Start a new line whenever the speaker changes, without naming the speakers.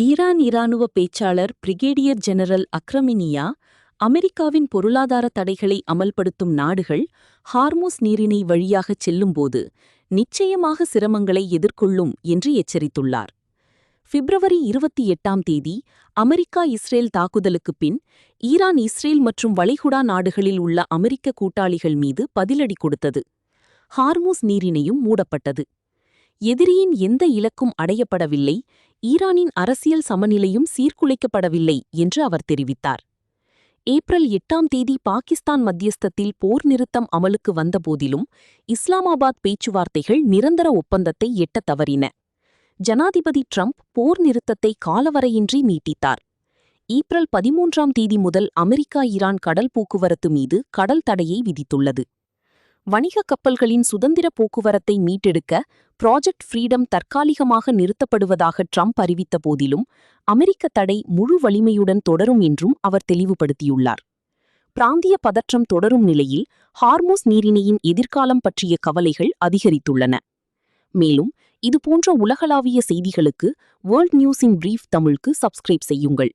Iran இராணுவ பேச்சாளர் brigadier general அக்ரமினியா, அமெரிக்காவின் பொருளாதார தடைகளை அமல்படுத்தும் நாடுகள் ஹார்முஸ் நீரிணை வழியாகச் செல்லும்போது நிச்சயமாக சிரமங்களை எதிர்கொள்ளும் என்று எச்சரித்துள்ளார். பிப்ரவரி 28ஆம் தேதி அமெரிக்கா இஸ்ரேல் தாக்குதலுக்குப் பின் ஈரான் இஸ்ரேல் மற்றும் வளைகுடா நாடுகளில் உள்ள அமெரிக்க கூட்டாளிகள் மீது பதிலடி கொடுத்தது. ஹார்முஸ் நீரிணையும் மூடப்பட்டது. எதிரியின் எந்த இலக்கும் அடையப்படவில்லை, ஈரானின் அரசியல் சமநிலையும் சீர்குலைக்கப்படவில்லை என்று அவர் தெரிவித்தார். ஏப்ரல் 8ஆம் தேதி பாகிஸ்தான் மத்தியஸ்தத்தில் போர் நிறுத்தம் அமலுக்கு வந்தபோதிலும் இஸ்லாமாபாத் பேச்சுவார்த்தைகள் நிரந்தர ஒப்பந்தத்தை எட்டத் தவறின. ஜனாதிபதி ட்ரம்ப் போர் நிறுத்தத்தை காலவரையின்றி நீட்டித்தார். ஏப்ரல் 13ஆம் தேதி முதல் அமெரிக்கா ஈரான் கடல் போக்குவரத்து மீது கடல் தடையை விதித்துள்ளது. வணிக கப்பல்களின் சுதந்திர போக்குவரத்தை மீட்டெடுக்க ப்ராஜெக்ட் ஃப்ரீடம் தற்காலிகமாக நிறுத்தப்படுவதாக ட்ரம்ப் அறிவித்த போதிலும் அமெரிக்க தடை முழு வலிமையுடன் தொடரும் என்றும் அவர் தெளிவுபடுத்தியுள்ளார். பிராந்திய பதற்றம் தொடரும் நிலையில் ஹார்முஸ் நீரிணையின் எதிர்காலம் பற்றிய கவலைகள் அதிகரித்துள்ளன. மேலும் இதுபோன்ற உலகளாவிய செய்திகளுக்கு வேர்ல்ட் நியூஸ் இன் பிரீஃப் தமிழுக்கு சப்ஸ்கிரைப் செய்யுங்கள்.